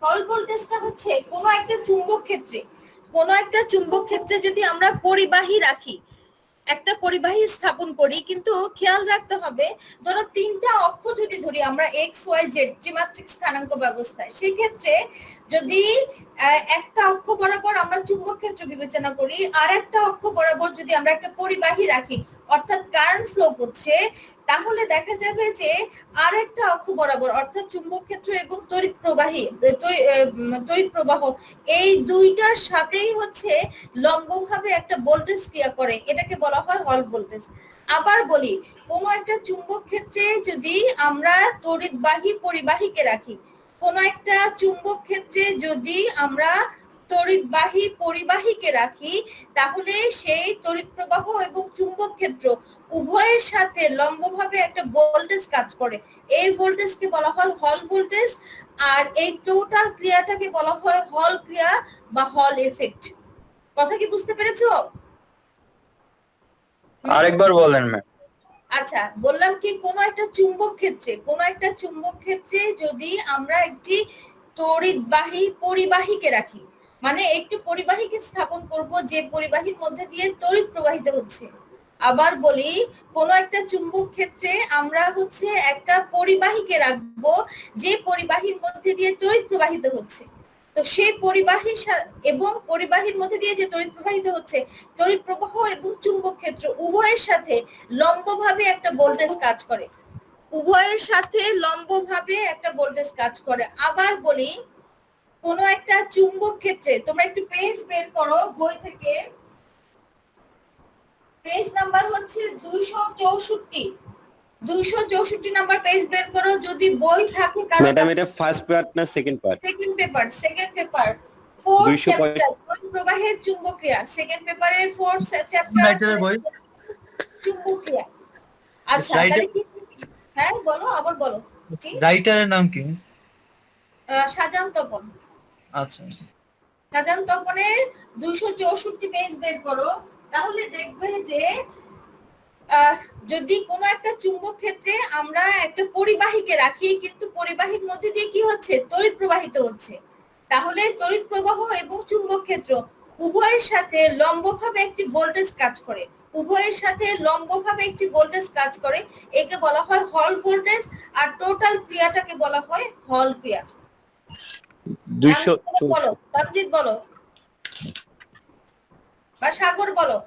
হল ভোল্টেজটা হচ্ছে কোনো একটা চুম্বক ক্ষেত্রে যদি আমরা পরিবাহী রাখি, একটা পরিবাহী স্থাপন করি, কিন্তু খেয়াল রাখতে হবে ধরো তিনটা অক্ষ যদি ধরি আমরা এক্স ওয়াই জেড ত্রিমাত্রিক স্থানাঙ্ক ব্যবস্থায়, সেক্ষেত্রে যদি একটা অক্ষ বরাবর আমরা চুম্বক ক্ষেত্র বিবেচনা করি, আর একটা অক্ষ বরাবর যদি আমরা একটা পরিবাহী রাখি অর্থাৎ কারেন্ট ফ্লো করছে, তাহলে দেখা যাবে যে আর একটা অক্ষ বরাবর অর্থাৎ চুম্বক ক্ষেত্র এবং তড়িৎ প্রবাহ এই দুইটার সাথেই হচ্ছে লম্বভাবে একটা ভোল্টেজ ক্রিয়া করে, এটাকে বলা হয় হল ভোল্টেজ। আবার বলি, কোনো একটা চুম্বক ক্ষেত্রে যদি আমরা তড়িৎবাহী পরিবাহীকে রাখি, কোনো একটা চুম্বক ক্ষেত্রে যদি আমরা তড়িৎবাহী পরিবাহীকে রাখি, তাহলে সেই তড়িৎ প্রবাহ এবং চুম্বক ক্ষেত্র উভয়ের সাথে লম্বভাবে একটা ভোল্টেজ কাজ করে, এই ভোল্টেজকে বলা হয় হল ভোল্টেজ। আর এই টোটাল ক্রিয়াটাকে বলা হয় হল ক্রিয়া বা হল এফেক্ট। কথা কি বুঝতে পেরেছো? আরেকবার বলেন ম্যাম। আচ্ছা, বললাম কি কোনো একটা চুম্বক ক্ষেত্রে যদি আমরা একটি তড়িৎবাহী পরিবাহীকে রাখি, মানে একটি পরিবাহীকে স্থাপন করব যে পরিবাহীর মধ্যে দিয়ে তড়িৎ প্রবাহিত হচ্ছে। আবার বলি, কোনো একটা চুম্বক ক্ষেত্রে আমরা হচ্ছে একটা পরিবাহীকে রাখবো যে পরিবাহীর মধ্যে দিয়ে তড়িৎ প্রবাহিত হচ্ছে। তো সেই পরিবাহীর মধ্যে দিয়ে যে তড়িৎ প্রবাহিত হচ্ছে, তড়িৎ প্রবাহ এবং চুম্বক ক্ষেত্র উভয়ের সাথে লম্বভাবে একটা ভোল্টেজ কাজ করে। আবার বলি, কোনো একটা চুম্বক ক্ষেত্রে, তোমরা একটু পেজ বের করো বই থেকে, পেজ নাম্বার হচ্ছে 264 নাম্বার পেজ বের করো যদি বই থাকে। ম্যাডাম এটা ফার্স্ট পার্ট না second part? Second paper 4 chapter প্রবাহের চুম্বকীয়, সেকেন্ড পেপারের 4 চ্যাপ্টার বই চুম্বক ক্রিয়া। আচ্ছা, তাহলে কি, হ্যাঁ বলো, আবার বলো। রাইটারের নাম কি? শাহজাহান তপন। আচ্ছা, শাহজাহান তপনের 264 পেজ বের করো, তাহলে দেখবে যে যদি কোনো একটা চুম্বক ক্ষেত্রে আমরা একটা পরিবাহীকে রাখি, কিন্তু পরিবাহীর মধ্যে দিয়ে কি হচ্ছে, তড়িৎ প্রবাহিত হচ্ছে, তাহলে তড়িৎ প্রবাহ এবং চুম্বক ক্ষেত্র উভয়ের সাথে লম্বভাবে একটি ভোল্টেজ কাজ করে, একে বলা হয় হল ভোল্টেজ। আর টোটাল ক্রিয়াটাকে বলা হয় হল ক্রিয়া। 264 বলো, তামজিদ বলো বা সাগর বলো।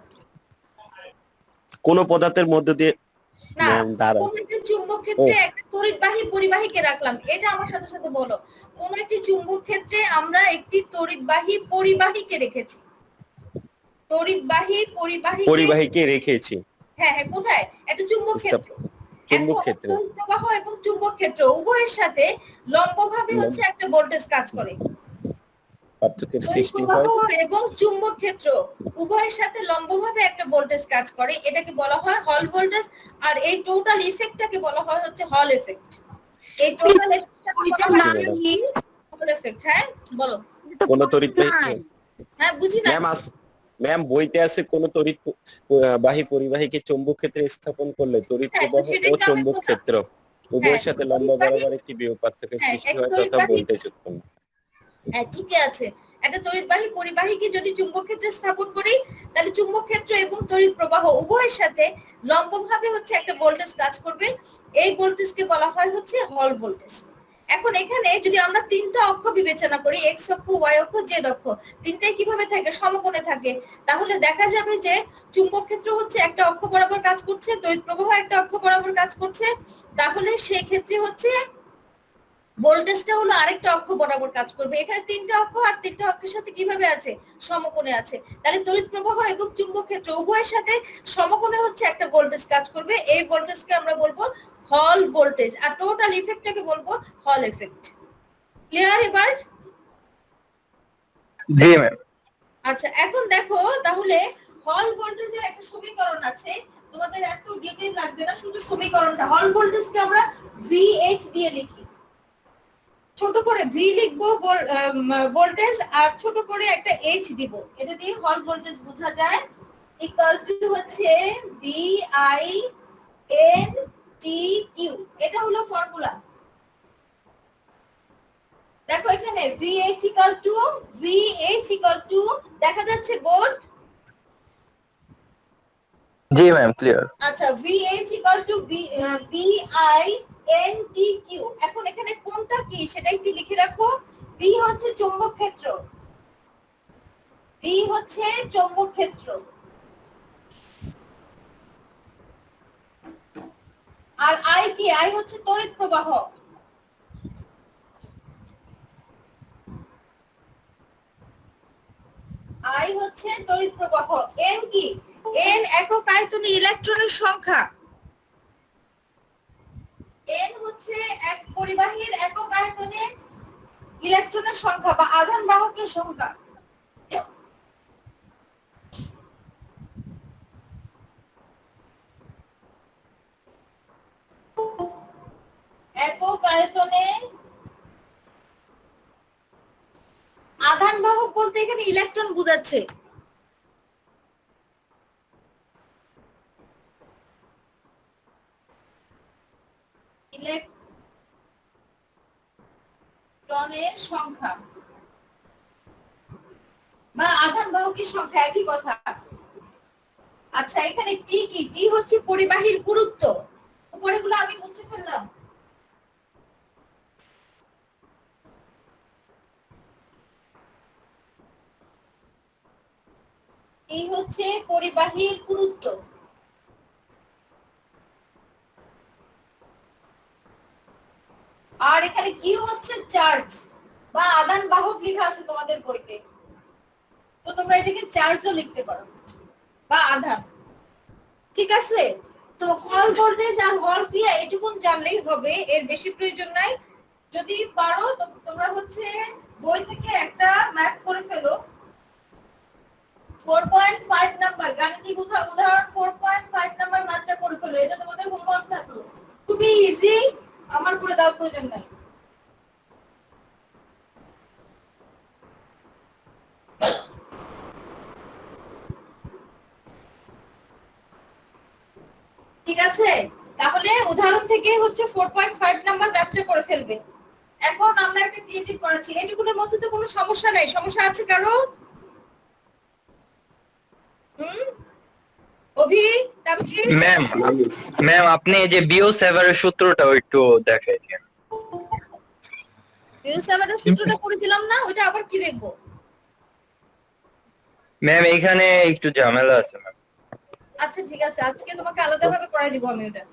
কোন পদার্থের মধ্য দিয়ে না, কোন একটি চুম্বক ক্ষেত্রে একটা তড়িৎবাহী পরিবাহীকে রাখলাম, এটা আমার সাথে সাথে বলো। কোন একটি চুম্বক ক্ষেত্রে আমরা একটি তড়িৎবাহী পরিবাহীকে রেখেছি। হ্যাঁ, কোথায়? একটা চুম্বক ক্ষেত্রে। তড়িৎ প্রবাহ এবং চুম্বক ক্ষেত্র উভয়ের সাথে লম্বভাবে হচ্ছে একটা ভোল্টেজ কাজ করে। পার্থক্যের তড়িৎ সৃষ্টি প্রবাহ হয় এবং চুম্বক ক্ষেত্র উভয়ের সাথে লম্বভাবে একটা ভোল্টেজ কাজ করে, এটাকে বলা হয় হল ভোল্টেজ। আর এই টোটাল ইফেক্টটাকে বলা হয় হচ্ছে হল এফেক্ট। এই টোটাল এফেক্টটাকে বলা হয় হল এফেক্ট। হ্যাঁ বলো। কোন তড়িৎবাহী, হ্যাঁ বুঝি না ম্যাম বইতে আছে কোন তড়িৎবাহী পরিবাহীকে চৌম্বক ক্ষেত্রে স্থাপন করলে তড়িৎ প্রবাহ ও চৌম্বক ক্ষেত্র উভয়ের সাথে লম্ব বরাবর একটি বিভব পার্থক্যের সৃষ্টি হয় তথা ভোল্টেজ উৎপন্ন। হ্যাঁ ঠিকই আছে। একটা তড়িৎবাহী পরিবাহীকে যদি চুম্বক ক্ষেত্রে স্থাপন করি, তাহলে চুম্বক ক্ষেত্র এবং তড়িৎ প্রবাহ উভয়ের সাথে লম্বভাবে হচ্ছে একটা ভোল্টেজ কাজ করবে, এই ভোল্টেজকে বলা হয় হচ্ছে হল ভোল্টেজ। এখন এখানে যদি আমরা তিনটা অক্ষ বিবেচনা করি, এক্স অক্ষ, ওয়াই অক্ষ, জেড অক্ষ, তিনটাই কিভাবে থাকে, সমকোণে থাকে, তাহলে দেখা যাবে যে চুম্বক ক্ষেত্র হচ্ছে একটা অক্ষ বরাবর কাজ করছে, তড়িৎ প্রবাহ একটা অক্ষ বরাবর কাজ করছে, তাহলে সেই ক্ষেত্রে হচ্ছে ভোল্টেজটা হলো আরেকটা অক্ষ বরাবর কাজ করবে। এখানে তিনটা অক্ষ, আর তিনটা অক্ষের সাথে কিভাবে আছে, সমকোণে আছে, তাহলে তড়িৎ প্রবাহ এবং চুম্বক ক্ষেত্র উভয়ের সাথে সমকোণে হচ্ছে একটা ভোল্টেজ কাজ করবে, এই ভোল্টেজকে আমরা বলবো হল ভোল্টেজ। আর টোটাল ইফেক্টটাকে বলবো হল এফেক্ট। ক্লিয়ার এবার? জি ম্যাম। আচ্ছা, এখন দেখো তাহলে হল ভোল্টেজের একটা সমীকরণ আছে, তোমাদের এত ডিটেইল লাগবে না, শুধু সমীকরণটা। হল ভোল্টেজকে আমরা VH দিয়ে লিখি, ছোট করে ভি লিখবো ভোল্টেজ, আর ছোট করে একটা এইচ দিব, এটা দিয়ে হল ভোল্টেজ বোঝা যায়। ইকুয়াল টু হচ্ছে VINTQ, এটা হলো ফর্মুলা। দেখো এখানে VH equal to দেখা যাচ্ছে বোর্ড? জি ম্যাম ক্লিয়ার। আচ্ছা, VH equal to BINTQ। এখন এখানে কোনটা কি সেটা একটু লিখে রাখো। B হচ্ছে চৌম্বক ক্ষেত্র, B হচ্ছে চৌম্বক ক্ষেত্র, আর I কি? I হচ্ছে তড়িৎ প্রবাহ। I হচ্ছে তড়িৎ প্রবাহ। N কি? N একক আয়তনে ইলেকট্রনের সংখ্যা। N হচ্ছে এক পরিবাহীর একক আয়তনে ইলেকট্রনের সংখ্যা বা আধান বাহকের সংখ্যা। একক আয়তনে আধান বাহক বলতে এখানে ইলেকট্রন বোঝাচ্ছে। ইলেকট্রনের সংখ্যা বা আধান বাহকের সংখ্যা একই কথা। আচ্ছা, এখানে টি কি? টি হচ্ছে পরিবাহীর গুরুত্ব। উপরেগুলো আমি মুছে ফেললাম। এই হচ্ছে পরিবাহীর গুরুত্ব। আর এখানে কি হচ্ছে? চার্জ বা আদান বাহক লেখা আছে তোমাদের বইতে, তো তোমরা এটাকে চার্জও লিখতে পারো বা আধান। ঠিক আছে, তো হল ভোল্টেজ আর হল ক্রিয়া এটুকুন জানলেই হবে, এর বেশি প্রয়োজন নাই। যদি পারো তোমরা হচ্ছে বই থেকে একটা ম্যাথ করে ফেলো। 4.5 নাম্বার গাণিতিক উদাহরণ 4.5 নাম্বার ম্যাথটা করে ফেলো। এটা তোমাদের হোমওয়ার্ক থাকলো, খুবই ইজি, আমার করে দেওয়ার প্রয়োজন নাই। ঠিক আছে, তাহলে উদাহরণ থেকে হচ্ছে 4.5 নাম্বার ম্যাথটা করে ফেলবে। এখন আমরা একটা ক্রিয়েটিভ করেছি, এটুকুনের মধ্যে তো কোনো সমস্যা নাই। সমস্যা আছে কারো? অভি, তামসির? ম্যাম ম্যাম আপনি এই যে বিও7 এর সূত্রটা একটু দেখাই দিন। বিও7 এর সূত্রটা করে দিলাম না, ওটা আবার কি দেখবো? ম্যাম এখানে একটু ঝামেলা আছে ম্যাম। আচ্ছা ঠিক আছে, আজকে তোমাকে আলাদাভাবে করাই দিব আমি ওটা।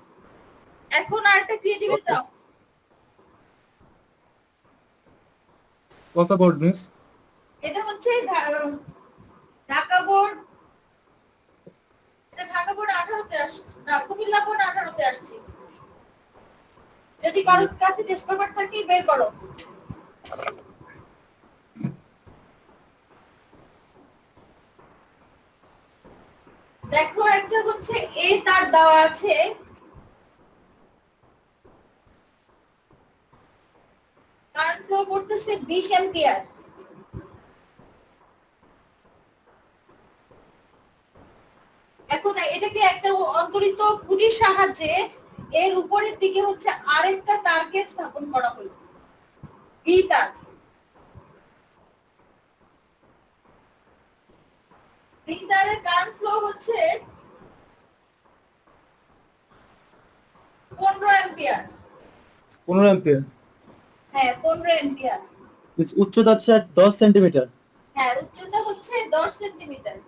এখন আরেকটা ক্রিয়েটিভ দাও। কত বোর্ড মিস? এটা হচ্ছে ঢাকা বোর্ড, এটা ঢাকা বোর্ড 18 তে আসছে না, কুমিল্লা বোর্ড 18 তে আসছে। যদি কারোর কাছে টেস্ট পেপার থাকে বের করো। দেখো একটা হচ্ছে এ তার দেওয়া আছে, কারেন্ট ফ্লো করতেছে 20 অ্যাম্পিয়ার। এখন এটাকে একটা অন্তরিত খুঁটির সাহায্যে এর উপরের দিকে হচ্ছে আরেকটা তারকে স্থাপন করা হলো, বি তার। বি তারের কারেন্ট ফ্লো হচ্ছে 15 অ্যাম্পিয়ার। 15 অ্যাম্পিয়ার। হ্যাঁ 15 অ্যাম্পিয়ার। উচ্চতা হচ্ছে 10 সেন্টিমিটার। হ্যাঁ উচ্চতা হচ্ছে 10 সেন্টিমিটার।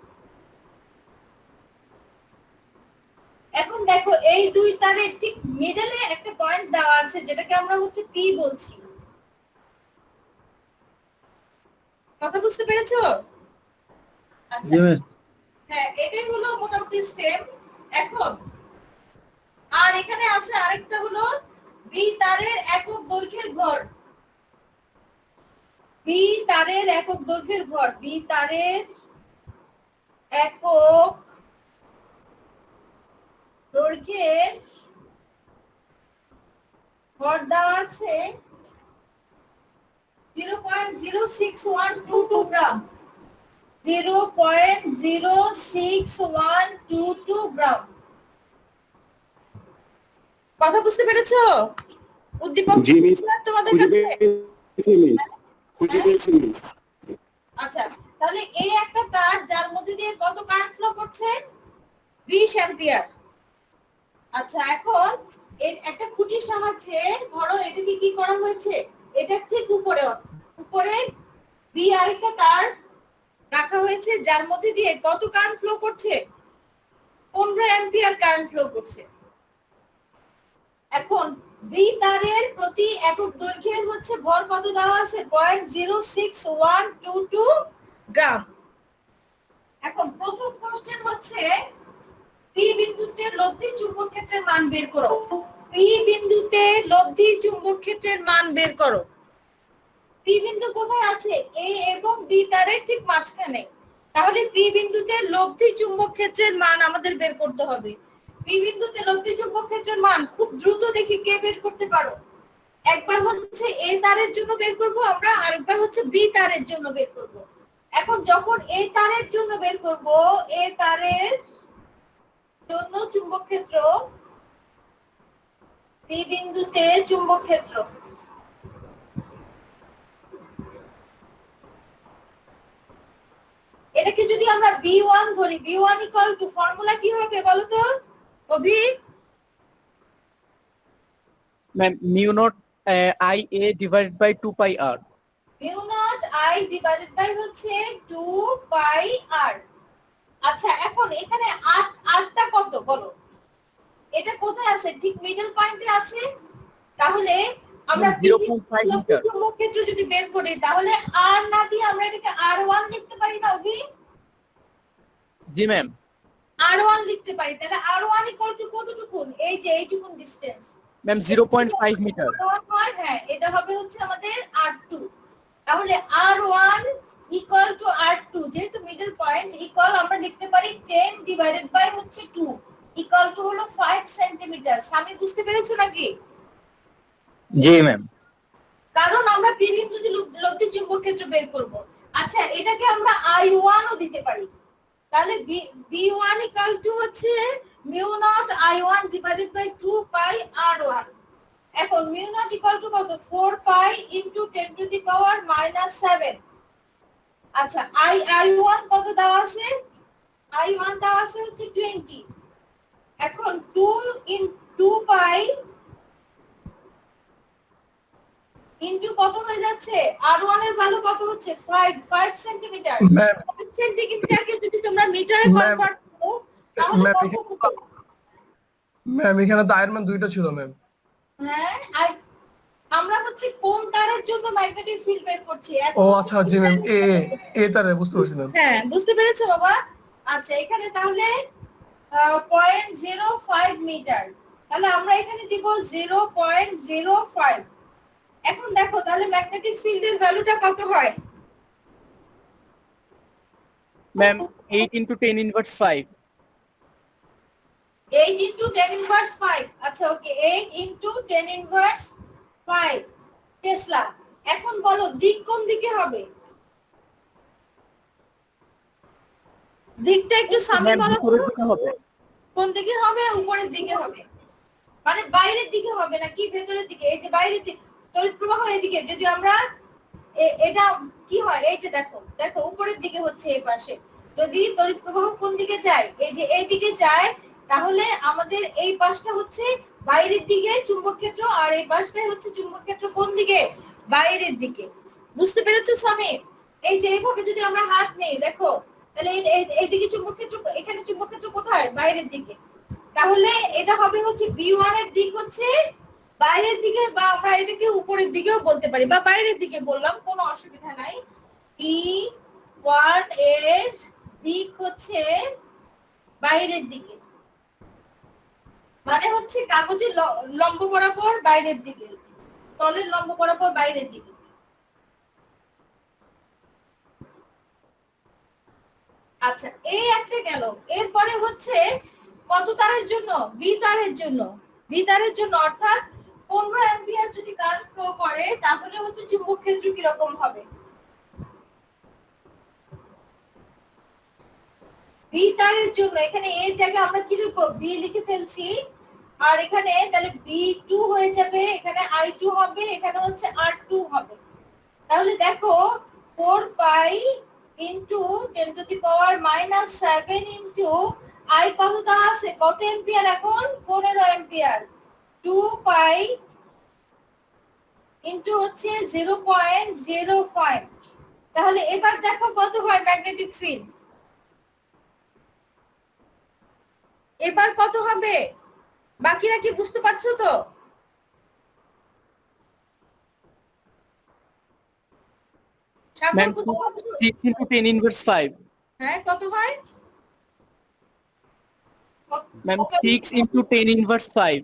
এখন দেখো এই দুই তারের ঠিক মিডলে একটা পয়েন্ট দেওয়া আছে যেটাকে আমরা হচ্ছে পি বলছি। কথা বুঝতে পেরেছো? আচ্ছা, হ্যাঁ এটাই হলো মোটামুটি স্টেপ। এখন আর এখানে আছে আরেকটা হলো বি তারের একক দৈর্ঘ্যের ভর। বি তারের একক দৈর্ঘ্যের ভর, বি তারের একক দৈর্ঘ্যের ভর দেওয়া আছে 0.06122 গ্রাম। 0.06122 গ্রাম। কথা বুঝতে পেরেছো? উদ্দীপক জি মিস, তোমাদের কাছে খুঁজে পেয়েছি মিস। আচ্ছা, তাহলে এই একটা তার যার মধ্যে দিয়ে কত কারেন্ট ফ্লো করছে? 20 অ্যাম্পিয়ার। আচ্ছা, এখন এর একটা খুঁটির সাহায্যে ধরো এটাকে কি করা হয়েছে, এটা ঠিক উপরে উপরে বি আরেকটা তার রাখা হয়েছে যার মধ্যে দিয়ে কত কারেন্ট ফ্লো করছে? 15 অ্যাম্পিয়ার কারেন্ট ফ্লো করছে। এখন বি তারের প্রতি একক দৈর্ঘ্যের হচ্ছে ভর কত দেওয়া আছে? 0.06122 গ্রাম। এখন প্রথম কোশ্চেন হচ্ছে পি বিন্দুতে লব্ধি চুম্বক ক্ষেত্রের মান বের করো। পি বিন্দুতে লব্ধি চুম্বক ক্ষেত্রের মান বের করো। পি বিন্দু কোথায় আছে? এ এবং বি তারের ঠিক মাঝখানে। তাহলে পি বিন্দুতে লব্ধি চুম্বক ক্ষেত্রের মান আমাদের বের করতে হবে। পি বিন্দুতে লব্ধি চুম্বক ক্ষেত্রের মান খুব দ্রুত দেখি কে বের করতে পারো। একবার হচ্ছে এ তারের জন্য বের করব আমরা, আরেকবার হচ্ছে বি তারের জন্য বের করব। এখন যখন এ তারের জন্য বের করব, এ তারের জন্য চুম্বক ক্ষেত্র, পি বিন্দুতে চুম্বক ক্ষেত্র, এটাকে যদি আমরা B1 ধরি, B1 ইকুয়াল টু ফর্মুলা কি হবে বলো তো Abhi? Ma'am mu naught I A divided by 2 pi R. Mu naught I divided by হচ্ছে 2 পাই আর। আচ্ছা, এখন এখানে আরটা কত বলো? এটা কোথায় আছে? ঠিক মিডল পয়েন্টে আছে। তাহলে আমরা 0.5 মিটার। চুম্বক ক্ষেত্র যদি বের করি তাহলে আর না দিয়ে আমরা এটাকে R1 লিখতে পারি না অভি? জি ম্যাম। R1 লিখতে পারি। তাহলে R1 ইকুয়াল টু কতটুকুন? এই যে এইটুকুন ডিসটেন্স। Ma'am 0.5 metre. হ্যাঁ, এটা হবে হচ্ছে আমাদের R2। তাহলে R1 ইকুয়াল টু R2, যেহেতু মিডল পয়েন্ট ইকুয়াল আমরা লিখতে পারি 10 ডিভাইডেড বাই হচ্ছে 2 ইকুয়াল টু হলো 5 সেন্টিমিটার। আমি বুঝতে পেরেছো নাকি? জি ম্যাম। কারণ আমরা পি বিন্দুতে লব্ধি চুম্বক ক্ষেত্র বের করব। আচ্ছা, এটাকে আমরা I1 ও দিতে পারি। তাহলে B1 ইকুয়াল টু হচ্ছে mu nought I1 divided by 2 pi R1। এখন মিউ নট ইকুয়াল টু কত? 4 পাই ইনটু 10 টু দি পাওয়ার -7। আচ্ছা, I1 কত দেওয়া আছে? I1 দেওয়া আছে হচ্ছে 20। এখন 2 পাই ইনটু কত হয়ে যাচ্ছে? R1 এর ভ্যালু কত হচ্ছে? 5 সেন্টিমিটার। 5 সেন্টিমিটারকে যদি তোমরা মিটারে কনভার্ট করো তাহলে কত হবে? ম্যাম এখানে তো আয়রন দুইটা ছিল ম্যাম। হ্যাঁ, আমরা হচ্ছে কোন তারের জন্য ম্যাগনেটিক ফিল্ড বের করছি। ও আচ্ছা জি ম্যাম, এ তারে বুঝতে পারছি ম্যাম। হ্যাঁ, বুঝতে পেরেছো বাবা? আচ্ছা, এখানে তাহলে 0.05 মিটার। তাহলে আমরা এখানে দিব 0.05। এখন দেখো তাহলে ম্যাগনেটিক ফিল্ডের ভ্যালুটা কত হয়? Ma'am 8 into 10 inverse 5। 8 into 10 inverse 5। আচ্ছা, ওকে, 8 into 10 inverse 5 টেসলা। এখন বলো দিক কোন দিকে হবে? দিকটা একটু সামনে বলো। উপরের দিকে হবে। কোন দিকে হবে? উপরের দিকে হবে। মানে বাইরের দিকে হবে নাকি ভেতরের দিকে? এই যে বাইরের দিকে তড়িৎ প্রবাহ এদিকে। যদি আমরা এটা কি হয়, এই যে দেখো দেখো উপরের দিকে হচ্ছে এই পাশে। যদি তড়িৎ প্রবাহ কোন দিকে যায়? এই যে এই দিকে যায়, তাহলে আমাদের এই পাশটা হচ্ছে বাইরের দিকে চুম্বক ক্ষেত্র, আর এই পাশটা হচ্ছে চুম্বক ক্ষেত্র কোন দিকে? বাইরের দিকে। বুঝতে পেরেছো সামি? এই যে এইভাবে যদি আমরা হাত নেই দেখো, তাহলে এইদিকে চুম্বক ক্ষেত্র, এখানে চুম্বক ক্ষেত্র কোথায়? বাইরের দিকে। তাহলে এটা হবে হচ্ছে B1 এর দিক হচ্ছে বাইরের দিকে, বা আমরা এটাকে উপরের দিকেও বলতে পারি, বা বাইরের দিকে বললাম, কোনো অসুবিধা নাই। B1 এর দিক হচ্ছে বাইরের দিকে, মানে হচ্ছে কাগজের লম্ব বরাবর বাইরের দিকে, তলের লম্ব বরাবর বাইরের দিকে। আচ্ছা, এই একটা গেল। এরপরে হচ্ছে কত তারের জন্য? বি তারের জন্য। বি তারের জন্য অর্থাৎ 15 অ্যাম্পিয়ার যদি কারেন্ট ফ্লো করে তাহলে হচ্ছে চুম্বক ক্ষেত্র কি রকম হবে? বি তারের জন্য এখানে এই জায়গায় আমরা কি লিখবো? বি লিখে ফেলছি। আর এখানে তাহলে B2 হয়ে যাবে, এখানে I2 হবে, এখানে হচ্ছে R2 হবে। তাহলে দেখো 4 পাই ইন্টু 10⁻⁻7 ইন্টু আই কত দেওয়া আছে, কত এম্পিয়ার এখন 15 এম্পিয়ার, 2 পাই ইন্টু হচ্ছে 0.05। তাহলে এবার দেখো কত হয় ম্যাগনেটিক ফিল্ড, এবার কত হবে, বাকিরা কি বুঝতে পারছো তো? সাগর ম্যাম বুঝতে পারছো? 6 into 10 inverse 5 হ্যাঁ কত হয় ম্যাম 6 into 10 inverse 5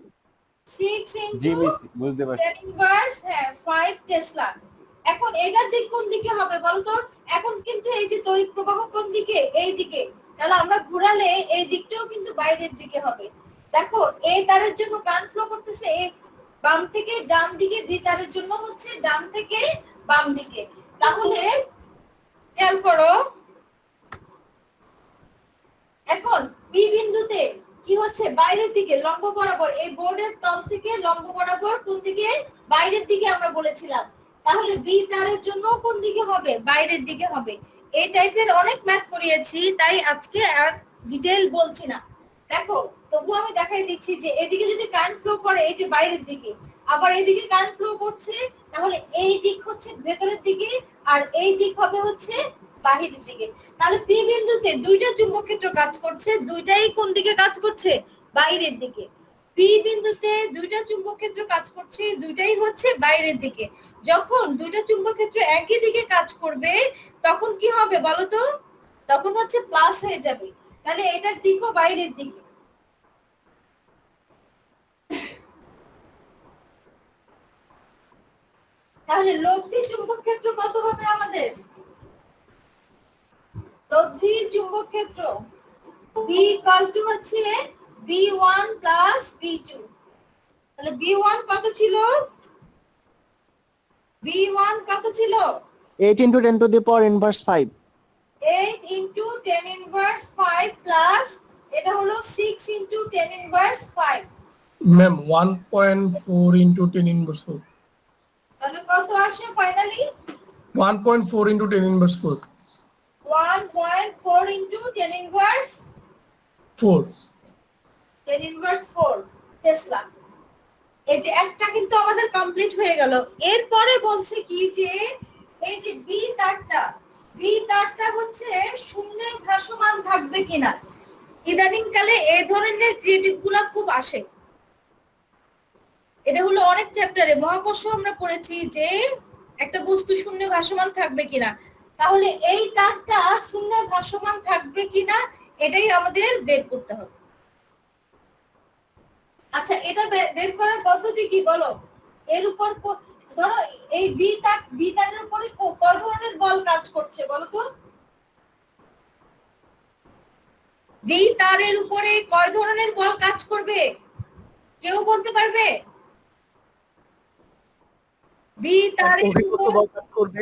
6 জি ইনটু মিস বুঝতে পারছি 10 ইনভার্স 5 টেসলা। এখন এটার দিক কোন দিকে হবে বলো তো? এখন কিন্তু এই যে তড়িৎ প্রবাহ কোন দিকে, এই দিকে, তাহলে আমরা ঘোরালে এই দিকটাও কিন্তু বাইরের দিকে হবে। দেখো এই তারের জন্য কারেন্ট ফ্লো করতেছে এই বাম থেকে ডান দিকে, বি তারের জন্য হচ্ছে ডান থেকে বাম দিকে। তাহলে খেয়াল করো, এখন বি বিন্দুতে কি হচ্ছে, বাইরের দিকে লম্ব বরাবর, এই বোর্ডের তল থেকে লম্ব বরাবর কোন দিকে, বাইরের দিকে আমরা বলেছিলাম। তাহলে বি তারের জন্য কোন দিকে হবে, বাইরের দিকে হবে। এই টাইপের অনেক ম্যাথ করিয়েছি, তাই আজকে আর ডিটেইল বলছি না। দেখো তবু আমি দেখাই দিচ্ছি যে এদিকে যদি কারেন্ট ফ্লো করে এই যে বাইরের দিকে, আবার এইদিকে কারেন্ট ফ্লো করছে, তাহলে এই দিক হচ্ছে ভেতরের দিকে আর এই দিক হবে হচ্ছে বাহিরের দিকে। তাহলে পি বিন্দুতে দুইটা চুম্বক ক্ষেত্র কাজ করছে, দুইটাই কোন দিকে কাজ করছে, বাইরের দিকে। পি বিন্দুতে দুইটা চুম্বক ক্ষেত্র কাজ করছে, দুইটাই হচ্ছে বাইরের দিকে। যখন দুইটা চুম্বক ক্ষেত্র একই দিকে কাজ করবে তখন কি হবে বলো তো? তখন হচ্ছে প্লাস হয়ে যাবে, তাহলে এটার দিকও বাইরের দিকে। তাহলে লব্ধি চুম্বক ক্ষেত্র কত হবে আমাদের? লব্ধি চুম্বক ক্ষেত্র B ইকুয়াল টু হচ্ছে B1 প্লাস B2। তাহলে B1 কত ছিল, B1 কত ছিল 8 into 10 to the power inverse 5 8 into 10 inverse 5 plus এটা হলো 6 into 10 inverse 5। Ma'am 1.4 into 10 inverse 4। তাহলে কত আসে finally? 1.4 into 10 inverse 4। 1.4 into 10 inverse 4। 10 inverse 4 Tesla. এই যে একটা কিন্তু আমাদের কমপ্লিট হয়ে গেল। এরপরে বলছে কি যে এই যে বি তারটা হচ্ছে শূন্যে ভাসমান থাকবে কিনা। ইদানিং কালে এই ধরনের ক্রিয়েটিভ গুলা খুব আসে। এটা হলো অনেক চ্যাপ্টারে মহাকর্ষ আমরা পড়েছি যে একটা বস্তু শূন্যে ভাসমান থাকবে কিনা। তাহলে এই তারটা শূন্যে ভাসমান থাকবে কিনা এটাই আমাদের বের করতে হবে। আচ্ছা এটা বের করার পদ্ধতি কি বলো? এর উপর ধরো এই বি তারের উপরে কয় ধরনের বল কাজ করছে বলো তো? বি তারের উপরে কয় ধরনের বল কাজ করবে কেউ বলতে পারবে? বি তারের উপর করবে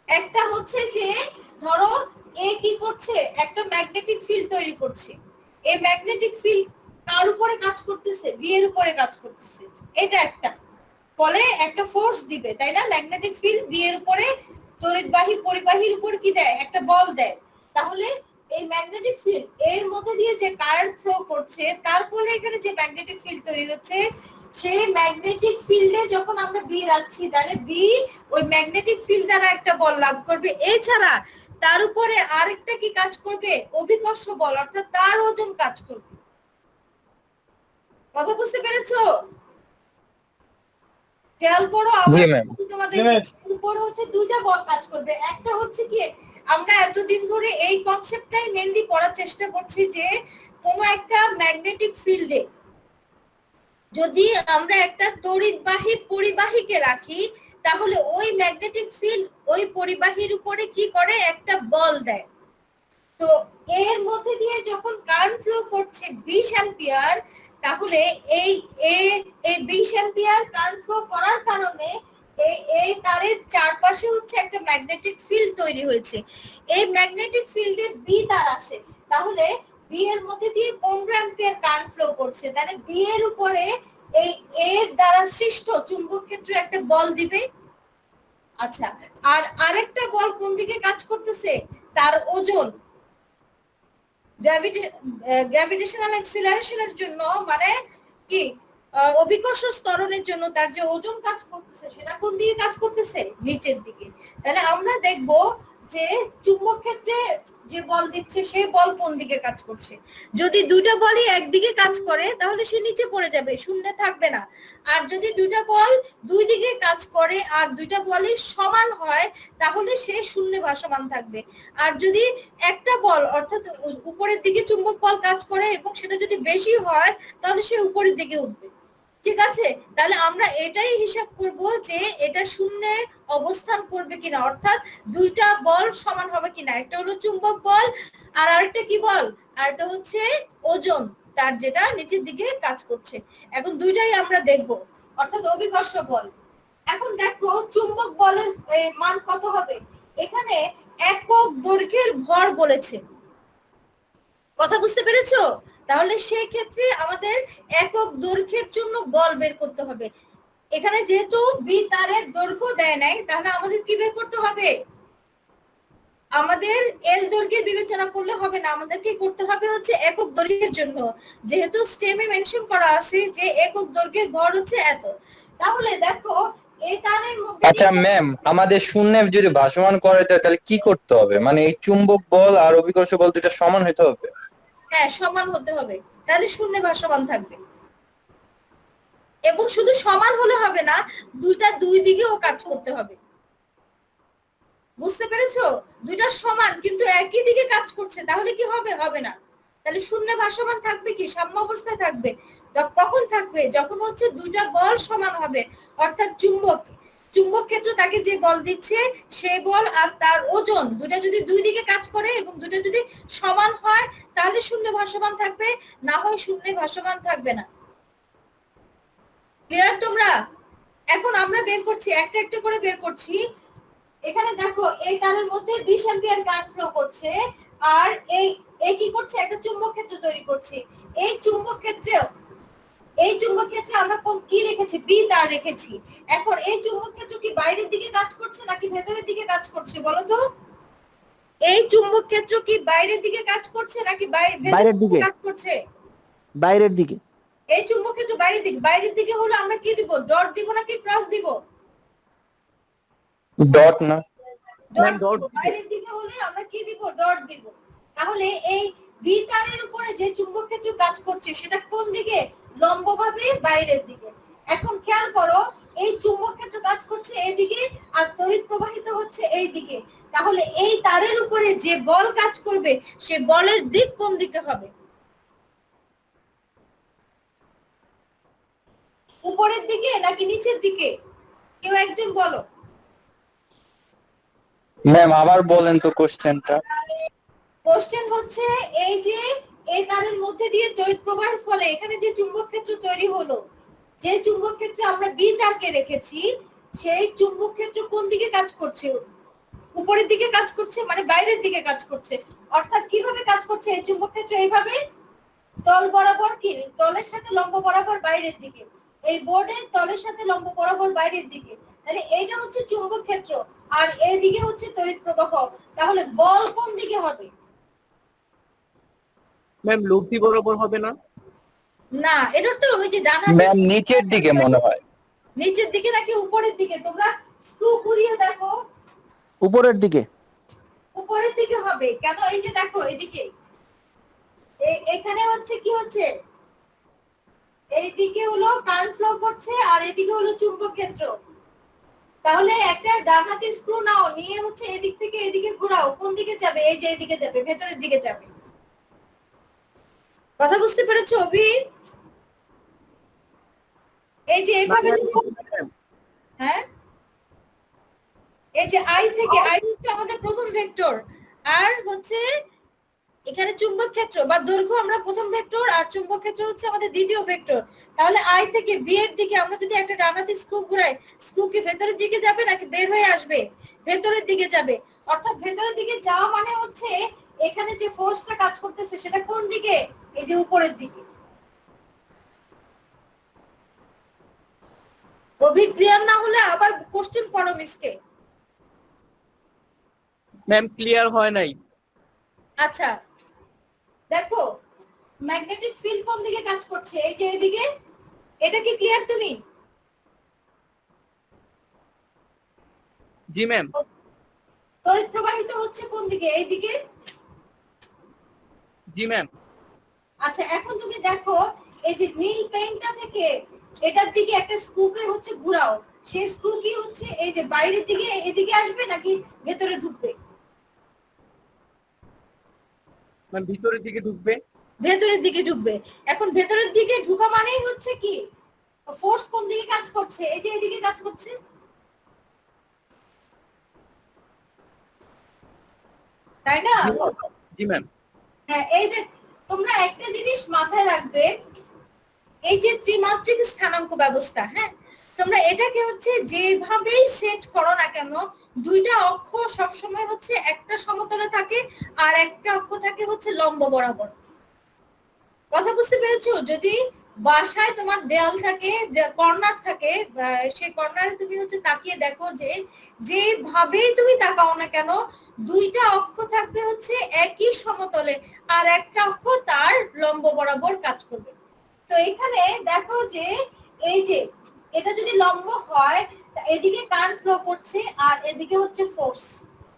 একটা হচ্ছে যে ধরো এ কি করছে, একটা ম্যাগনেটিক ফিল্ড তৈরি করছে। এই ম্যাগনেটিক ফিল্ড কার উপরে কাজ করতেছে, বি এর উপরে কাজ করতেছে। এটা একটা ফলে একটা ফোর্স দিবে, তাই না? ম্যাগনেটিক ফিল্ড বি এর উপরে তড়িৎবাহী পরিবাহীর উপর কি দেয়, একটা বল দেয়। তাহলে এই ম্যাগনেটিক ফিল্ড এর মধ্যে দিয়ে যে কারেন্ট ফ্লো করছে তার ফলে এখানে যে ম্যাগনেটিক ফিল্ড তৈরি হচ্ছে, সেই ম্যাগনেটিক ফিল্ডে যখন আমরা বি রাখছি তাহলে বি ওই ম্যাগনেটিক ফিল্ড দ্বারা একটা বল লাভ করবে। এছাড়া তার উপরে আরেকটা কি কাজ করবে, অভিকর্ষ বল, অর্থাৎ তার ওজন কাজ করবে। কথা বুঝতে পেরেছো? খেয়াল করো জি ম্যাম। তোমাদের উপর হচ্ছে দুইটা বল কাজ করবে। একটা হচ্ছে কি, আমরা এতদিন ধরে এই কনসেপ্টটাই মেইনলি পড়ার চেষ্টা করছি যে কোনো একটা ম্যাগনেটিক ফিল্ডে যদি আমরা একটা তড়িৎবাহী পরিবাহীকে রাখি তাহলে ওই ম্যাগনেটিক ফিল্ড ওই পরিবাহীর উপরে কি করে, একটা বল দেয়। তো এর মধ্যে দিয়ে যখন কারেন্ট ফ্লো করছে 20 অ্যাম্পিয়ার, তাহলে এই 20 অ্যাম্পিয়ার কারেন্ট ফ্লো করার কারণে এই তারের চারপাশে হচ্ছে একটা ম্যাগনেটিক ফিল্ড তৈরি হয়েছে। এই ম্যাগনেটিক ফিল্ডে বি তার আছে, তাহলে বি এর মধ্যে দিয়ে 15 অ্যাম্পিয়ার কারেন্ট ফ্লো করছে। তাহলে বি এর উপরে এই এর দ্বারা সৃষ্ট চুম্বক ক্ষেত্র একটা বল দিবে। আচ্ছা, আর আরেকটা বল কোন দিকে কাজ করতেছে? তার ওজন গ্র্যাভিটেশনাল অ্যাক্সিলারেশনের জন্য, মানে কি অভিকর্ষ ত্বরণের জন্য তার যে ওজন কাজ করতেছে সেটা কোন দিকে কাজ করতেছে? নিচের দিকে। তাহলে আমরা দেখব যে চুম্বক ক্ষেত্রে যে বল দিচ্ছে সেই বল কোন দিকে কাজ করছে। যদি দুইটা বলই একদিকে কাজ করে তাহলে সে নিচে পড়ে যাবে, শূন্যে থাকবে না। আর যদি দুইটা বল দুই দিকে কাজ করে আর দুইটা বলই সমান হয় তাহলে সে শূন্যে ভাসমান থাকবে। আর যদি একটা বল অর্থাৎ উপরের দিকে চুম্বক বল কাজ করে এবং সেটা যদি বেশি হয় তাহলে সে উপরের দিকে উঠবে। ঠিক আছে, তাহলে আমরা এটাই হিসাব করব যে এটা শূন্যে অবস্থান করবে কিনা, অর্থাৎ দুইটা বল সমান হবে কিনা। একটা হলো চুম্বক বল আর আরেকটা কি বল? আরেকটা হচ্ছে ওজন তার, যেটা নিচের দিকে কাজ করছে। এখন দুইটাই আমরা দেখব, অর্থাৎ অভিকর্ষ বল। এখন দেখো চুম্বক বলের মান কত হবে। এখানে একক দৈর্ঘ্যের ভর বলেছে, কথা বুঝতে পেরেছো? তাহলে সেই ক্ষেত্রে আমাদের একক দৈর্ঘ্যের জন্য বল বের করতে হবে। এখানে যেহেতু বি তারের দৈর্ঘ্য দেয় নাই, তাহলে আমাদের কি বের করতে হবে? আমাদের এল দৈর্ঘ্যের বিবেচনা করলে হবে না, আমাদের কি করতে হবে হচ্ছে একক দৈর্ঘ্যের জন্য। যেহেতু স্টেমে মেনশন করা আছে যে একক দৈর্ঘ্যের ভর হচ্ছে এত, তাহলে দেখো এই তারের মধ্যে আচ্ছা ম্যাম, আমাদের শূন্যে যদি ভাসমান করে দেয় তাহলে কি করতে হবে? মানে এই চুম্বক বল আর অভিকর্ষ বল দুটো সমান হতে হবে? হ্যাঁ, সমান হতে হবে, তাহলে শূন্যে ভাসমান থাকবে। এবং শুধু সমান হলে হবে না, দুইটা দুই দিকেও কাজ করতে হবে। বুঝতে পেরেছো? দুইটা সমান কিন্তু একই দিকে কাজ করছে, তাহলে কি হবে? হবে না। তাহলে শূন্যে ভাসমান থাকবে কি? সাম্য অবস্থায় থাকবে। কখন থাকবে? যখন হচ্ছে দুইটা বল সমান হবে, অর্থাৎ চুম্বক ক্ষেত্র তাকে যে বল দিচ্ছে সেই বল আর তার ওজন দুটা যদি দুই দিকে কাজ করে এবং দুটা যদি সমান হয় তাহলে শূন্যে ভাসমান থাকবে, না হয় শূন্যে ভাসমান থাকবে না। ক্লিয়ার তোমরা? এখন আমরা বের করছি, একটা একটা করে বের করছি। এখানে দেখো এই তারের মধ্যে 20 অ্যাম্পিয়ার কারেন্ট ফ্লো করছে আর এই কি করছে? একটা চুম্বক ক্ষেত্র তৈরি করছে। এই চুম্বক ক্ষেত্রে আমরা কোন কি রেখেছি? বি তার রেখেছি। এখন এই চুম্বক ক্ষেত্র কি বাইরের দিকে কাজ করছে নাকি ভেতরের দিকে কাজ করছে বলো তো? এই চুম্বক ক্ষেত্র কি বাইরের দিকে কাজ করছে নাকি বাইরের দিকে কাজ করছে? বাইরের দিকে। এই চুম্বক ক্ষেত্র বাইরের দিকে হলে আমরা কি দিব? ডট দিব নাকি ক্রস দিব? ডট না? বাইরের দিকে হলে আমরা কি দিব? ডট দিব। তাহলে এই বি তারের উপরে যে চুম্বক ক্ষেত্র কাজ করছে সেটা কোন দিকে? লম্বভাবে বাইরের দিকে। এখন খেয়াল করো, এই চুম্বক ক্ষেত্র কাজ করছে এইদিকে আর তড়িৎ প্রবাহিত হচ্ছে এই দিকে। তাহলে এই তারের উপরে যে বল কাজ করবে সে বলের দিক কোন দিকে হবে? উপরের দিকে নাকি নিচের দিকে? কেউ একজন বলো। ম্যাম আবার বলেন তো কোশ্চেনটা। কোশ্চেন হচ্ছে এই যে এই তারের মধ্যে দিয়ে তড়িৎ প্রবাহের ফলে এখানে যে চুম্বক ক্ষেত্র তৈরি হলো, যে চুম্বক ক্ষেত্রে আমরা বি তারকে রেখেছি, সেই চুম্বক ক্ষেত্র কোন দিকে কাজ করছে? উপরের দিকে কাজ করছে, মানে বাইরের দিকে কাজ করছে। অর্থাৎ কিভাবে কাজ করছে এই চুম্বক ক্ষেত্র? এইভাবে তল বরাবর, কি তলের সাথে লম্ব বরাবর বাইরের দিকে, এই বোর্ডের তলের সাথে লম্ব বরাবর বাইরের দিকে। তাহলে এইটা হচ্ছে চুম্বক ক্ষেত্র আর এইদিকে হচ্ছে তড়িৎ প্রবাহ। তাহলে বল কোন দিকে হবে? ম্যাম লব্ধি বরাবর হবে না? না, এটা তো ওই যে ডান হাতে ম্যাম নিচের দিকে মনে হয়। নিচের দিকে নাকি উপরের দিকে? তোমরা স্ক্রু ঘুরিয়ে দেখো। উপরের দিকে। উপরের দিকে হবে কেন? এই যে দেখো এদিকে, এখানে হচ্ছে কি হচ্ছে? এইদিকে হলো কারেন্ট ফ্লো করছে আর এদিকে হলো চুম্বক ক্ষেত্র। তাহলে একটা ডান হাতে স্ক্রু নাও, নিয়ে হচ্ছে এদিক থেকে এদিকে ঘোরাও। কোন দিকে যাবে? এই যে এদিকে যাবে, ভেতরের দিকে যাবে। কথা বুঝতে পেরেছো অভি? এই যে এইভাবে হ্যাঁ, এই যে আই থেকে, আই হচ্ছে আমাদের প্রথম ভেক্টর আর হচ্ছে এখানে চুম্বক ক্ষেত্র বা দৈর্ঘ্য আমরা প্রথম ভেক্টর আর চুম্বক ক্ষেত্র হচ্ছে আমাদের দ্বিতীয় ভেক্টর। তাহলে আই থেকে বি এর দিকে আমরা যদি একটা ডানাতে স্ক্রু ঘুরাই, স্ক্রু কি ভেতরের দিকে যাবে নাকি বের হয়ে আসবে? ভেতরের দিকে যাবে। অর্থাৎ ভেতরের দিকে যাওয়া মানে হচ্ছে এখানে যে ফোর্সটা কাজ করতেছে সেটা কোন দিকে? এই যে উপরের দিকে। অভি ক্লিয়ার না হলে আবার কোশ্চেন পড়ো মিসকে। ম্যাম ক্লিয়ার হয় নাই। আচ্ছা দেখো ম্যাগনেটিক ফিল্ড কোন দিকে কাজ করছে, এই যে এইদিকে, এটা কি ক্লিয়ার তুমি? জি ম্যাম। তড়িৎ প্রবাহিত হচ্ছে কোন দিকে, এইদিকে। জি ম্যাম। আচ্ছা এখন তুমি দেখো এই যে নীল পেনটা থেকে এটার দিকে একটা স্ক্রুকে হচ্ছে ঘোরাও, সেই স্ক্রু কি হচ্ছে এই যে বাইরের দিকে এদিকে আসবে নাকি ভেতরে ঢুকবে? ম্যাম ভিতরের দিকে ঢুকবে। ভেতরের দিকে ঢুকবে। এখন ভেতরের দিকে ঢুকা মানেই হচ্ছে কি ফোর্স কোন দিকে কাজ করছে, এই যে এদিকে কাজ করছে, তাই না? জি ম্যাম। হ্যাঁ এই যে তোমরা একটা জিনিস মাথায় রাখবে, এই যে ত্রিমাত্রিক স্থানাঙ্ক ব্যবস্থা, হ্যাঁ তোমরা এটাকে হচ্ছে যেভাবেই সেট করো না কেন, দুইটা অক্ষ সবসময় হচ্ছে একটা সমতলে থাকে আর একটা অক্ষ থাকে হচ্ছে লম্ব বরাবর। কথা বুঝতে পেরেছো? যদি বাসায় তোমার দেয়াল থাকে, কর্নার থাকে, সেই কর্নারে তুমি হচ্ছে তাকিয়ে দেখো যে যেভাবেই তুমি তাকাও না কেন দুইটা অক্ষ থাকবে হচ্ছে একই সমতলে আর একটা অক্ষ তার লম্ব বরাবর কাজ করবে। তো এখানে দেখো যে এই যে এটা যদি লম্ব হয় এদিকে কারেন্ট ফ্লো করছে আর এদিকে হচ্ছে ফোর্স,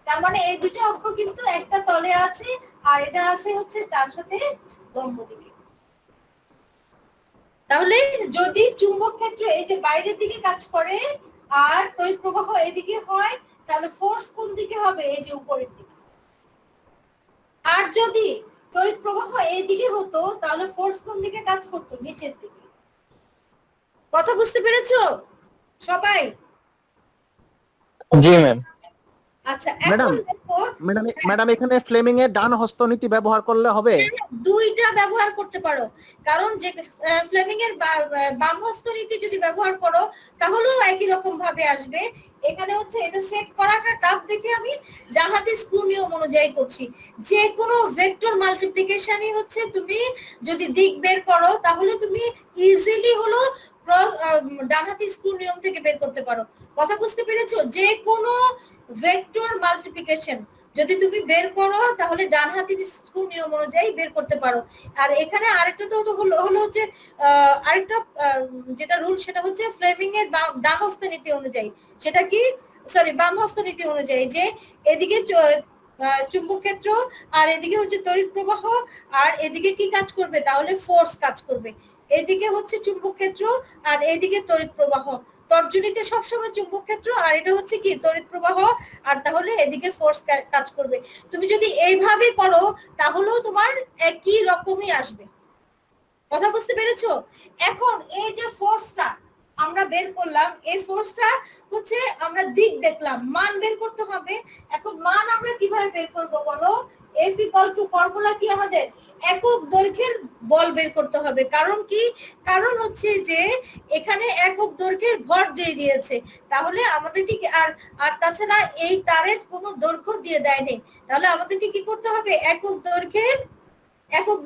তার মানে এই দুটো অক্ষ কিন্তু একটা তলে আছে আর এটা আছে হচ্ছে তার সাথে লম্ব দিকে। তাহলে যদি চুম্বক ক্ষেত্র এই যে বাইরের দিকে কাজ করে আর তড়িৎ প্রবাহ এদিকে হয় তাহলে ফোর্স কোন দিকে হবে, এই যে উপরের দিকে। আর যদি তড়িৎ প্রবাহ এইদিকে হতো তাহলে ফোর্স কোন দিকে কাজ করতো, নিচের দিকে। কথা বুঝতে পেরেছো সবাই? জি ম্যাম। আচ্ছা ম্যাডাম, এখন দেখো ম্যাডাম এখানে ফ্লেমিং এর ডান হস্তনীতি ব্যবহার করলে হবে? দুইটা ব্যবহার করতে পারো, কারণ যে ফ্লেমিং এর বাম হস্ত নীতি যদি ব্যবহার করো তাহলেও একই রকম ভাবে আসবে। এখানে হচ্ছে এটা সেট করাটা টাফ দেখে আমি ডান হাতে স্ক্রু নিয়ম অনুযায়ী করছি। যে কোনো ভেক্টর মাল্টিপ্লিকেশনই হচ্ছে তুমি যদি দিক বের করো তাহলে তুমি ইজিলি হলো ডান হাতে স্ক্রু নিয়ম থেকে বের করতে পারো। কথা বুঝতে পেরেছো? যে কোনো ভেক্টর মাল্টিপ্লিকেশন যদি তুমি বের করো তাহলে ডান হাতের স্ক্রু নিয়ম অনুযায়ী বের করতে পারো। আর এখানে আরেকটা তো হলো হচ্ছে আরেকটা যেটা রুল সেটা হচ্ছে ফ্লেমিং এর ডান হস্ত নীতি অনুযায়ী, সেটা কি সরি বাম হস্ত নীতি অনুযায়ী, যে এদিকে চুম্বক ক্ষেত্র আর এদিকে হচ্ছে তড়িৎ প্রবাহ আর এদিকে কি কাজ করবে, তাহলে ফোর্স কাজ করবে। এদিকে হচ্ছে চুম্বক ক্ষেত্র আর এদিকে তড়িৎ প্রবাহ, তর্জনীতে সবসময় চুম্বক ক্ষেত্র আর এটা হচ্ছে কি তড়িৎ প্রবাহ, আর তাহলে এদিকে ফোর্স কাজ করবে। তুমি যদি এইভাবে করো তাহলেও তোমার একই রকমই আসবে। কথা বুঝতে পেরেছো? এখন এই যে ফোর্সটা আমরা বের করলাম, এই ফোর্সটা হচ্ছে আমরা দিক দেখলাম, মান বের করতে হবে। এখন মান আমরা কিভাবে বের করব বলো? F = ফর্মুলা কি আমাদের একক দৈর্ঘ্যের বল বের করতে হবে। কারণ কি? কারণ হচ্ছে যে এখানে একক দৈর্ঘ্যের ভর দিয়ে দিয়েছে, তাহলে আমাদেরকে আর তাছাড়া এই তারের কোনো দৈর্ঘ্য দিয়ে দেয়নি, তাহলে আমাদেরকে কি করতে হবে? একক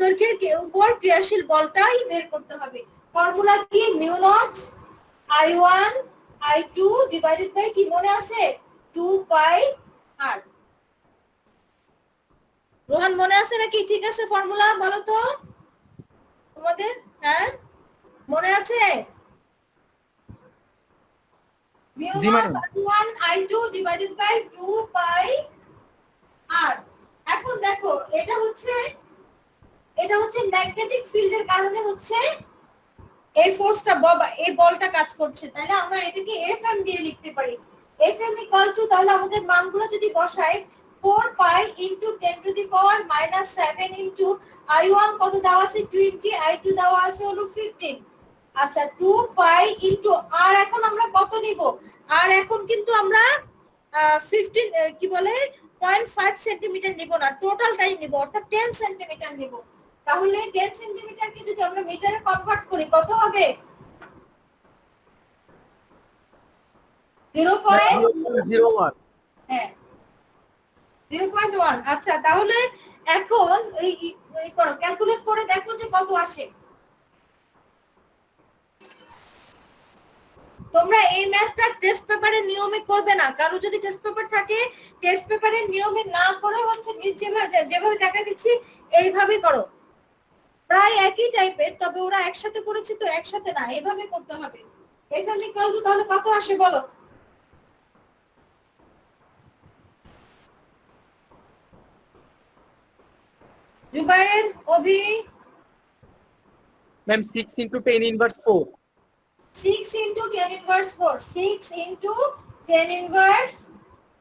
দৈর্ঘ্যের উপর ক্রিয়াশীল বলটাই বের করতে হবে। ফর্মুলা কি? Mu nought I1 I2 divided by কি মনে আছে? 2 পাই r। রোহান মনে আছে নাকি? ঠিক আছে ফর্মুলা বলো তো তোমাদের, হ্যাঁ মনে আছে? Mu nought I1 I2 divided by 2 pi r। এখন দেখো এটা হচ্ছে ম্যাগনেটিক ফিল্ডের কারণে হচ্ছে এই ফোর্সটা এই বলটা কাজ করছে, তাই না? আমরা এটাকে Fm দিয়ে লিখতে পারি। Fm = তাহলে আমাদের মানগুলো যদি বসাই 4 পাই ইনটু 10⁻⁻7 ইনটু I1 কত দেওয়া আছে 20, I2 দেওয়া আছে হলো 15। আচ্ছা 2 পাই ইনটু আর এখন আমরা কত নিব? আর এখন কিন্তু আমরা 15 কি বলে 0.5 সেন্টিমিটার নিব না, টোটালটাই নিব, অর্থাৎ 10 সেন্টিমিটার নিব। তাহলে 10 সেন্টিমিটারকে যদি আমরা মিটারে কনভার্ট করি কত হবে? 0.01। হ্যাঁ 0.1। আচ্ছা তাহলে এখন এই করো, ক্যালকুলেট করে দেখো যে কত আসে। তোমরা এই ম্যাথটা টেস্ট পেপারের নিয়মে করবে না, কারণ যদি টেস্ট পেপার থাকে টেস্ট পেপারের নিয়মে না করে হচ্ছে মিস যেভাবে টাকা দিচ্ছি এইভাবে করো, প্রায় একই টাইপের, তবে ওরা একসাথে করেছে তো একসাথে না, এভাবে করতে হবে। এফএল ইকুয়াল টু তাহলে কত আসে বলো? Zubair, Abhi? Ma'am 6 into 10 inverse 4. 6 into 10 inverse 4, 6 into 10 inverse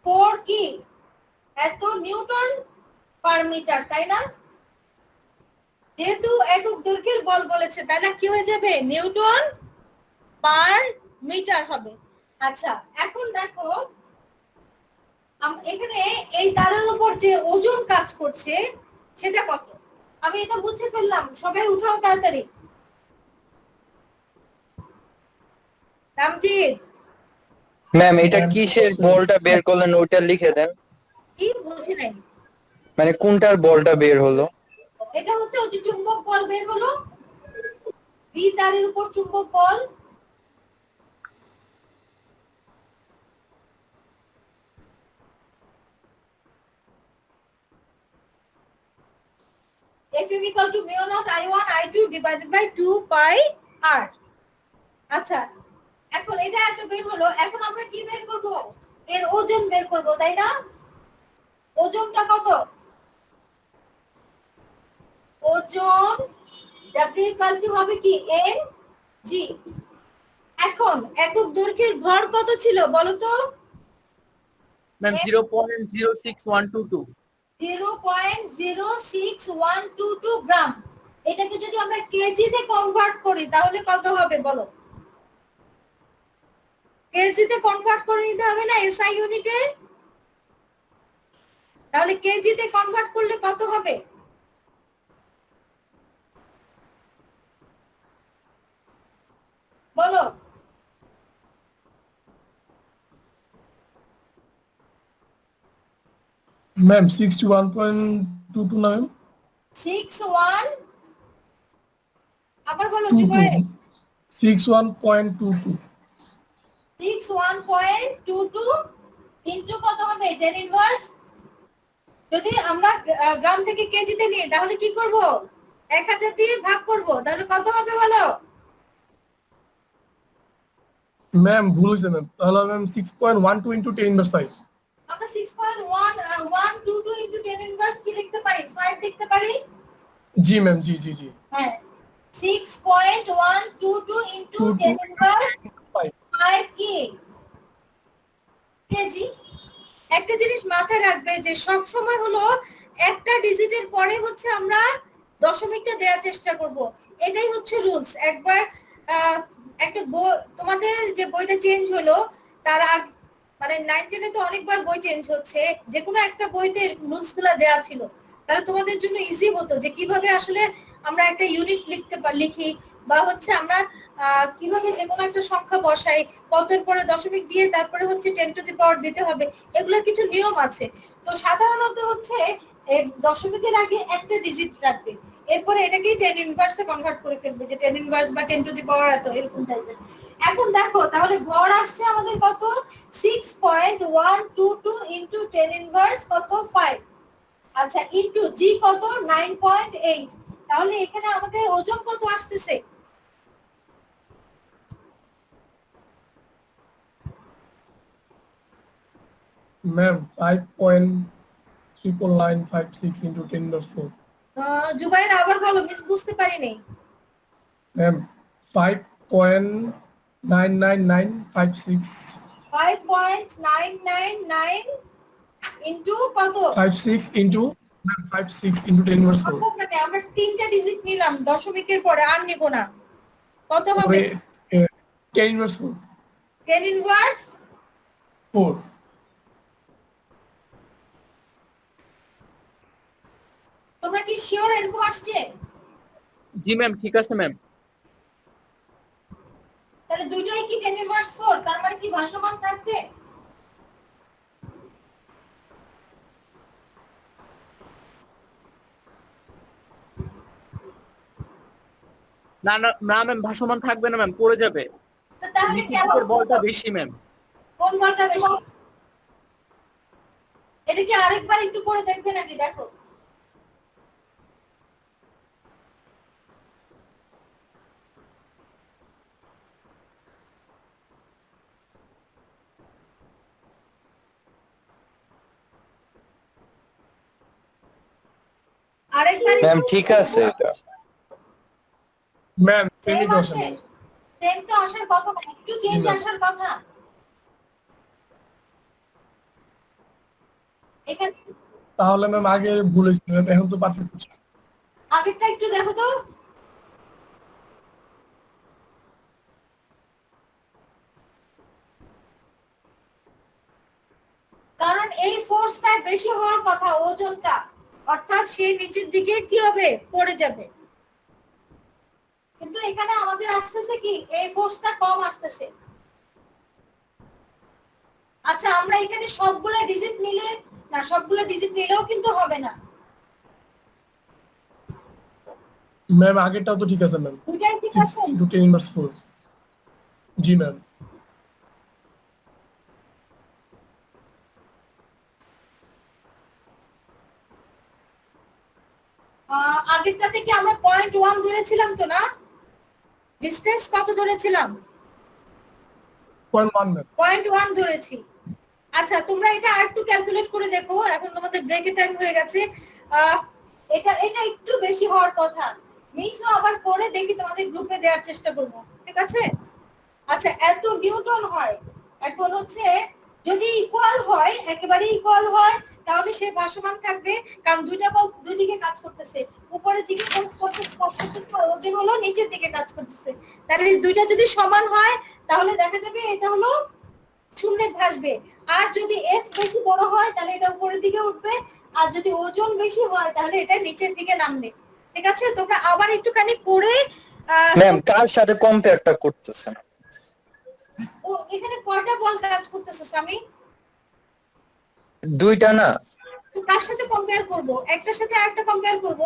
4 কি এত নিউটন পার মিটার, তাই না? যেহেতু একক দৈর্ঘ্যের বল বলেছে তাই না, কি হয়ে যাবে? নিউটন পার মিটার হবে। আচ্ছা এখন দেখো এখানে এই তারের উপর যে ওজন কাজ করছে সেটা কত? আমি এটা বুঝে ফেললাম, সবাই উঠাও তাড়াতাড়ি। তামজিদ, ম্যাম এটা কিসের বলটা বের করলেন ওইটা লিখে দেন, কি বুঝি নাই? মানে কোনটার বলটা বের হলো? এটা হচ্ছে ওই যে চুম্বক বল বের হলো, বি তারের উপর চুম্বক বল। F equal to mu naught I1 I2 divided by 2 pi r। আচ্ছা এখন এটা এত বের হলো, এখন আমরা কি বের করব? এর ওজন বের করব, তাই না? ওজনটা কত? ওজন W equal to হবে কি mg। এখন একক দৈর্ঘ্যের ভর কত ছিল বলো তো? ম্যাম 0.06122. 0.06122 গ্রাম। এটাকে যদি আমরা কেজিতে কনভার্ট করি তাহলে কত হবে বলো? কেজিতে কনভার্ট করে নিতে হবে না এসআই ইউনিটে, তাহলে কেজিতে কনভার্ট করলে কত হবে বলো? Ma'am, 61.22 na ma'am? 61 আবার বলো জুবায়ের। 61.22. 61.22 ইনটু কত হবে? 10 ইনভার্স। যদি আমরা গ্রাম থেকে কেজিতে নিই তাহলে কি করব? 1000 দিয়ে ভাগ করব, তাহলে কত হবে বলো? Ma'am, ভুল হয়েছে ম্যাম। তাহলে ম্যাম 6.12 into 10 inverse 5. আমরা 6.122 ইনটু 10 ইনভার্স কি লিখতে পারি? 5 লিখতে পারি। জি ম্যাম, জি জি জি। হ্যাঁ 6.122 ইনটু 10 ইনভার্স 5 কি কেজি। একটা জিনিস মাথায় রাখবে যে সব সময় হলো একটা ডিজিটের পরে হচ্ছে আমরা দশমিকটা দেওয়ার চেষ্টা করব, এটাই হচ্ছে রুলস। একবার একটা তোমাদের যে বইটা চেঞ্জ হলো তার মানে 9 10 তো অনেকবার বই চেঞ্জ হচ্ছে, যে কোনো একটা বইতে রুলস গুলো দেওয়া ছিল, তাহলে তোমাদের জন্য ইজি হতো যে কিভাবে আসলে আমরা একটা ইউনিট লিখি, বা হচ্ছে আমরা কিভাবে যে কোনো একটা সংখ্যা বসাই, কতের পরে দশমিক দিয়ে তারপরে হচ্ছে 10 টু দি পাওয়ার দিতে হবে, এগুলোর কিছু নিয়ম আছে। তো সাধারণত হচ্ছে দশমিকের আগে একটা ডিজিট রাখবে, এরপরে এটাকে 10 ইনভার্সে কনভার্ট করে ফেলবে, যে 10 ইনভার্স বা 10 টু দি পাওয়ার এত এরকম টাইপের। এখন দেখো তাহলে ভর আসছে আমাদের কত? 6.122 ইনটু 10 ইনভার্স কত? 5। আচ্ছা ইনটু জি কত? 9.8। তাহলে এখানে আমাদের ওজন কত আসতেছে? Ma'am 5.99956 into 10 inverse 4. জুবাইর আবার বলো, মিস বুঝতে পারি নাই। ম্যাম 5.99956 5.999 ইনটু কত? 56 into 10 inverse 4. মানে আমরা তিনটা ডিজিট নিলাম দশমিকের পরে, আর নেব না। কত হবে? 10 inverse 4. 10 ইনভার্স 4. তোমরা কি শিওর এরকম আসছে? জি ম্যাম ঠিক আছে ম্যাম। তাহলে দুইটাই কি 10 ইনভার্স 4, তার মানে কি ভাসমান থাকবে? না না না ম্যাম, ভাসমান থাকবে না ম্যাম, পড়ে যাবে। তার তাহলে নিচের কেন দিকের বলটা বেশি ম্যাম। কোন বলটা বেশি? এটা কি আরেকবার একটু করে দেখবে নাকি? দেখো আরেকবার ম্যাম ঠিক আছে এটা। ম্যাম সেম এমনি তো আসে, সেম তো আসার কথা না, একটু চেঞ্জ জি, ম্যাম। আসার কথা এখানে। তাহলে ম্যাম আগে ভুল হয়েছিল ম্যাম, এখন তো পারফেক্ট হচ্ছে। আগেরটা একটু দেখো তো। কারণ এই ফোর্সটা বেশি হওয়ার কথা, ওজনটা, অর্থাৎ সে নিচের দিকে কি হবে, পড়ে যাবে। কিন্তু এখানে আমাদের আসতেছে কি, এই ফোর্সটা কম আসতেছে। আচ্ছা আমরা এখানে সবগুলো ডিজিট নিলে না, সবগুলো ডিজিট নিলেও কিন্তু হবে না। ম্যাম আগেরটাও তো ঠিক আছে ম্যাম, দুটাই ঠিক 6 আছে। into 10 inverse 4। জি ম্যাম। আগেরটা থেকে আমরা 0.1 ধরেছিলাম তো না? ডিসটেন্স কত ধরেছিলাম? 0.1 ম্যাম। 0.1 ধরেছি। আচ্ছা তোমরা এটা আরেকটু ক্যালকুলেট করে দেখো, এখন তোমাদের ব্রেকের টাইম হয়ে গেছে। এটা এটা একটু বেশি হওয়ার কথা। মিসও আবার করে দেখি, তোমাদের গ্রুপে দেওয়ার চেষ্টা করব, ঠিক আছে? আচ্ছা এত নিউটন হয়, এখন হচ্ছে যদি ইকুয়াল হয়, একেবারে ইকুয়াল হয়, তাহলে সে ভাসমান থাকবে, কারণ দুইটা বল দুই দিকে কাজ করতেছে। উপরের দিকে ওজন হলো, নিচের দিকে কাজ করতেছে। তাহলে দুইটা যদি সমান হয় তাহলে দেখা যাবে এটা হলো শূন্যে ভাসবে। আর যদি এফ বেশি বড় হয় তাহলে এটা উপরের দিকে উঠবে, আর যদি ওজন বেশি হয় তাহলে এটা নিচের দিকে নামবে। ঠিক আছে, তোমরা আবার একটুখানি করে ম্যাম কার সাথে কম্পেয়ারটা করতেছেন? ও এখানে কয়টা বল কাজ করতেছে সামি? দুইটা না? তো কার সাথে কম্পেয়ার করব? একটার সাথে আরেকটা কম্পেয়ার করব,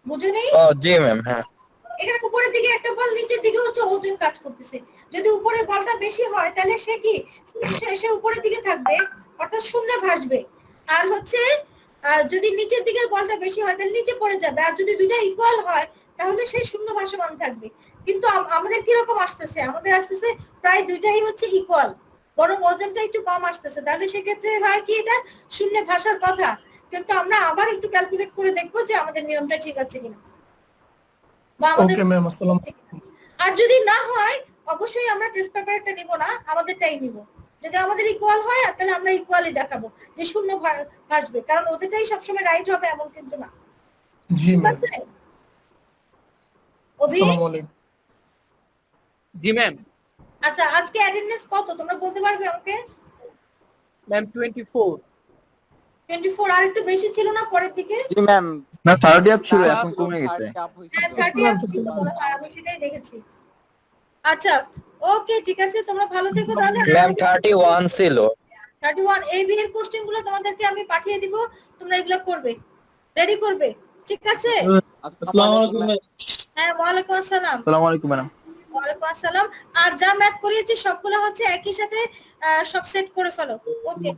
বুঝুনি? ও জি ম্যাম, হ্যাঁ। এখানে উপরের দিকে একটা বল, নিচের দিকে হচ্ছে ওজন কাজ করতেছে। যদি উপরের বলটা বেশি হয় তাহলে সে কি সে উপরের দিকে থাকবে, অর্থাৎ শূন্যে ভাসবে। আর হচ্ছে যদি নিচের দিকের বলটা বেশি হয় তাহলে নিচে পড়ে যাবে। আর যদি দুইটা ইকুয়াল হয় তাহলে সে শূন্য ভাসমান থাকবে। কিন্তু আমাদের কিরকম আসতেছে? আমাদের আসতেছে প্রায় দুইটাই হচ্ছে ইকুয়াল, বরং ওজনটা একটু কম আসতেছে। তাহলে সেক্ষেত্রে হয় কি, এটা শূন্যে ভাসার কথা। কিন্তু আমরা আবার একটু ক্যালকুলেট করে দেখবো যে আমাদের নিয়মটা ঠিক আছে কিনা, বা আমাদের। ওকে ম্যাম, আসসালামু আলাইকুম। আর যদি না হয় অবশ্যই আমরা টেস্ট পেপারটা নিব না, আমাদেরটাই নিব। যদি আমাদের ইকুয়াল হয় তাহলে আমরা ইকুয়ালি দেখাবো যে শূন্য ভাসবে, কারণ ওদেরটাই সবসময় রাইট হবে এমন কিন্তু না। জি ঠিক ম্যাম। আছে অভি? আসসালামু আলাইকুম। জি ম্যাম। আচ্ছা আজকে অ্যাটেন্ডেন্স কত তোমরা বলতে পারবে আমাকে? ম্যাম 24। 24। আর একটু বেশি ছিল না পরের দিকে? জি ম্যাম। না 30 আপ ছিল, এখন কমে গেছে। হ্যাঁ 30 আপ ছিল, আমি সেটাই দেখেছি। আচ্ছা ওকে ঠিক আছে, তোমরা ভালো থেকো তাহলে। ম্যাম 31 ছিল। 31 এই বিয়ের কোশ্চেন গুলো তোমাদেরকে আমি পাঠিয়ে দিব, তোমরা এগুলো করবে, রেডি করবে, ঠিক আছে? আসসালামু আলাইকুম ম্যাম। হ্যাঁ ওয়ালাইকুম আসসালাম। আসসালামু আলাইকুম ম্যাডাম। ওয়ালাইকুম আসসালাম। আর যা ম্যাথ করিয়েছি সবগুলো হচ্ছে একই সাথে সব সেট করে ফেলো, ওকে?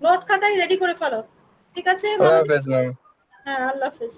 নোট খাতায় রেডি করে ফেলো, ঠিক আছে? আল্লাহ হাফেজ ম্যাম। হ্যাঁ আল্লাহ হাফেজ।